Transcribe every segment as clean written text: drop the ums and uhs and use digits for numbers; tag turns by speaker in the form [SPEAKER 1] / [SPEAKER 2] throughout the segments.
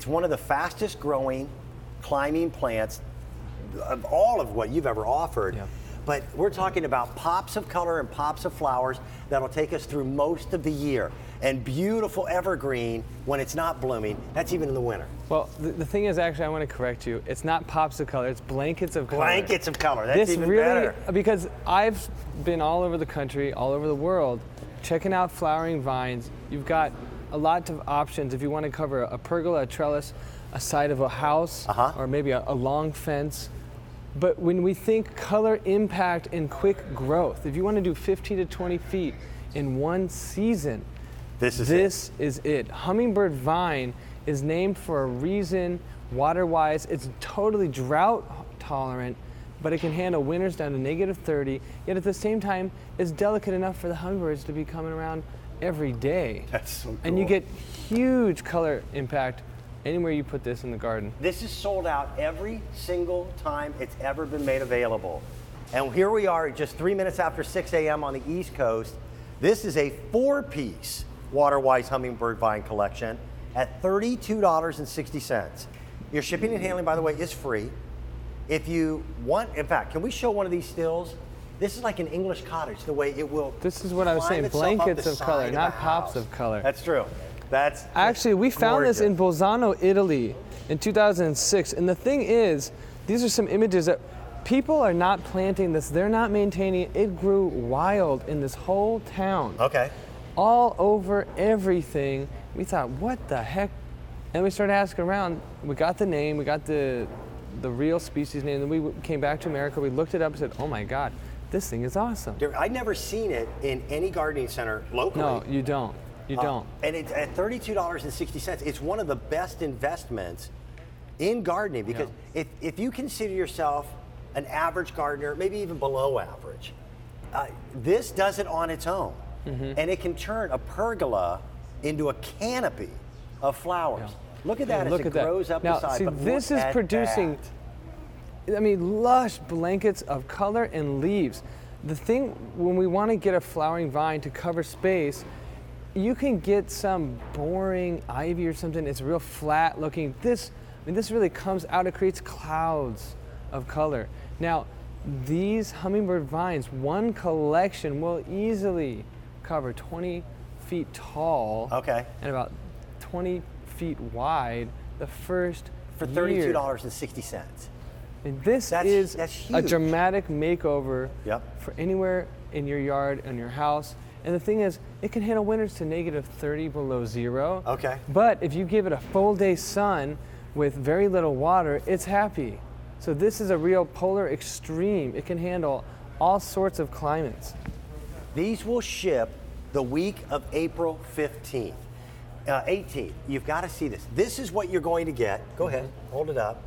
[SPEAKER 1] one of the fastest growing climbing plants of all of what you've ever offered.
[SPEAKER 2] Yeah.
[SPEAKER 1] But we're talking about pops of color and pops of flowers that'll take us through most of the year. And beautiful evergreen when it's not blooming. That's even in the winter.
[SPEAKER 2] Well, the thing is, actually, I want to correct you. It's not pops of color, it's blankets of color.
[SPEAKER 1] Blankets of color, that's
[SPEAKER 2] this
[SPEAKER 1] even
[SPEAKER 2] really,
[SPEAKER 1] better.
[SPEAKER 2] Because I've been all over the country, all over the world, checking out flowering vines. You've got a lot of options if you want to cover a pergola, a trellis, a side of a house, or maybe a long fence. But when we think color impact and quick growth, if you want to do 15 to 20 feet in one season, this is it. Hummingbird vine is named for a reason, water-wise. It's totally drought tolerant, but it can handle winters down to -30, yet at the same time, it's delicate enough for the hummingbirds to be coming around every day.
[SPEAKER 1] That's so cool.
[SPEAKER 2] And you get huge color impact anywhere you put this in the garden.
[SPEAKER 1] This is sold out every single time it's ever been made available. And here we are just 3 minutes after 6 a.m. on the East Coast. This is a 4-piece Waterwise Hummingbird Vine collection at $32.60. Your shipping and handling, by the way, is free. If you want, in fact, can we show one of these stills? This is like an English cottage, the way it will.
[SPEAKER 2] This is what I was saying, blankets of color, not pops of color.
[SPEAKER 1] That's true. That's
[SPEAKER 2] actually, we found this in Bolzano, Italy in 2006. And the thing is, these are some images that people are not planting this, they're not maintaining it. It grew wild in this whole town.
[SPEAKER 1] Okay.
[SPEAKER 2] All over everything. We thought, what the heck? And we started asking around. We got the name, we got the real species name, and we came back to America, we looked it up and said, oh my God, this thing is awesome.
[SPEAKER 1] I'd never seen it in any gardening center locally.
[SPEAKER 2] No, you don't. You don't.
[SPEAKER 1] And it's at $32.60. It's one of the best investments in gardening because if you consider yourself an average gardener, maybe even below average, this does it on its own. And it can turn a pergola into a canopy of flowers. Look at that as it grows up the side.
[SPEAKER 2] Now, see, this is producing, I mean, lush blankets of color and leaves. The thing, when we want to get a flowering vine to cover space, you can get some boring ivy or something. It's real flat looking. This really comes out. It creates clouds of color. Now, these hummingbird vines, one collection will easily cover 20 feet tall and about 20 feet wide the first
[SPEAKER 1] for $32.60.
[SPEAKER 2] And this is a dramatic makeover for anywhere in your yard, in your house. And the thing is, it can handle winters to -30 below zero. But if you give it a full day sun with very little water, it's happy. So this is a real polar extreme. It can handle all sorts of climates.
[SPEAKER 1] These will ship the week of April 15th. 18th. You've got to see this. This is what you're going to get. Go ahead, hold it up.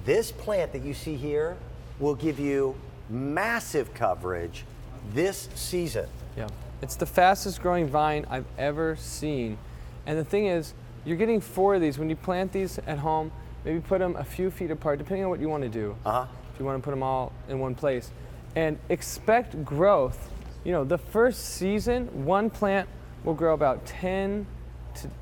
[SPEAKER 1] This plant that you see here will give you massive coverage this season.
[SPEAKER 2] Yeah, it's the fastest growing vine I've ever seen. And the thing is, you're getting 4 of these. When you plant these at home, maybe put them a few feet apart, depending on what you want to do. If you want to put them all in one place. And expect growth. You know, the first season, one plant will grow about 10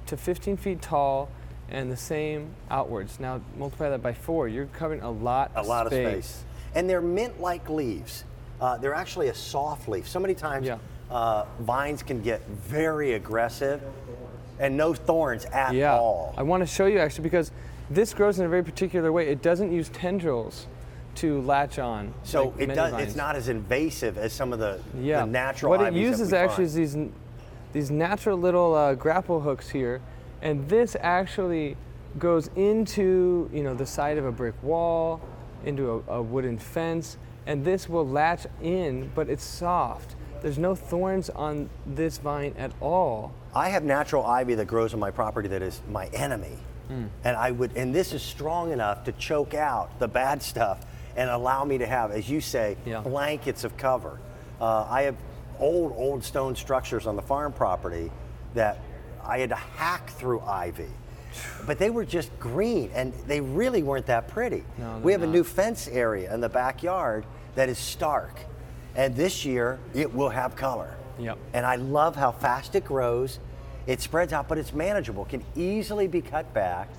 [SPEAKER 2] to 15 feet tall, and the same outwards. Now multiply that by 4, you're covering a lot of space.
[SPEAKER 1] And they're mint-like leaves. They're actually a soft leaf. So many times vines can get very aggressive and no thorns at all.
[SPEAKER 2] I want to show you actually because this grows in a very particular way. It doesn't use tendrils to latch on.
[SPEAKER 1] So like it's not as invasive as some of the natural
[SPEAKER 2] What it
[SPEAKER 1] ivies
[SPEAKER 2] uses actually is these natural little grapple hooks here, and this actually goes into the side of a brick wall, into a wooden fence, and this will latch in, but it's soft. There's no thorns on this vine at all.
[SPEAKER 1] I have natural ivy that grows on my property that is my enemy. And this is strong enough to choke out the bad stuff and allow me to have, as you say, blankets of cover. I have old stone structures on the farm property that I had to hack through ivy. But they were just green, and they really weren't that pretty. We have a new fence area in the backyard that is stark. And this year, it will have color. And I love how fast it grows. It spreads out, but it's manageable, can easily be cut back.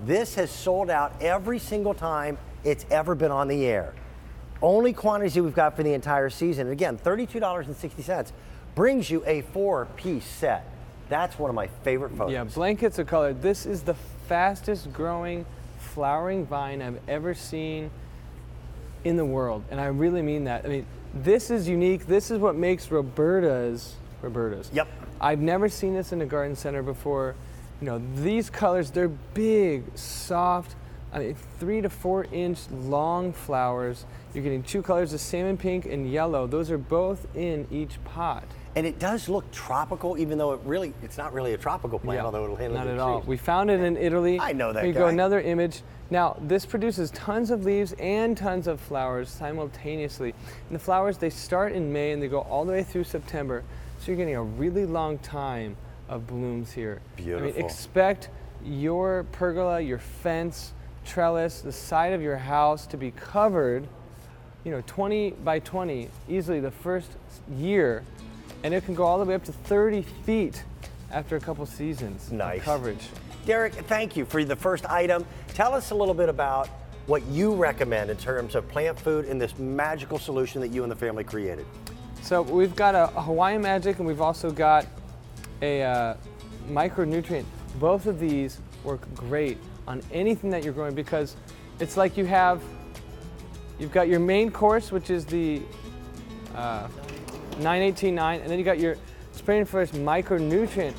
[SPEAKER 1] This has sold out every single time it's ever been on the air. Only quantities we've got for the entire season. And again, $32.60 brings you a 4-piece set. That's one of my favorite photos.
[SPEAKER 2] Yeah, blankets of color. This is the fastest growing flowering vine I've ever seen in the world. And I really mean that. I mean, this is unique. This is what makes Roberta's.
[SPEAKER 1] Yep.
[SPEAKER 2] I've never seen this in a garden center before. You know, these colors, they're big, soft, 3 to 4 inch long flowers. You're getting 2 colors, the salmon pink and yellow. Those are both in each pot.
[SPEAKER 1] And it does look tropical, even though it's not really a tropical plant, although it'll handle
[SPEAKER 2] not
[SPEAKER 1] the
[SPEAKER 2] at all.
[SPEAKER 1] trees.
[SPEAKER 2] We found it in Italy.
[SPEAKER 1] I know that
[SPEAKER 2] Here you
[SPEAKER 1] guy.
[SPEAKER 2] go, another image. Now, this produces tons of leaves and tons of flowers simultaneously. And the flowers, they start in May and they go all the way through September. So you're getting a really long time of blooms here.
[SPEAKER 1] Beautiful.
[SPEAKER 2] I mean, expect your pergola, your fence, trellis, the side of your house to be covered, 20 by 20, easily the first year. And it can go all the way up to 30 feet after a couple seasons
[SPEAKER 1] Nice.
[SPEAKER 2] of coverage.
[SPEAKER 1] Derek, thank you for the first item. Tell us a little bit about what you recommend in terms of plant food and this magical solution that you and the family created.
[SPEAKER 2] So we've got a Hawaiian Magic and we've also got a micronutrient. Both of these work great on anything that you're growing because it's like you've got your main course, which is the 9-18-9, and then you got your spray and first micronutrient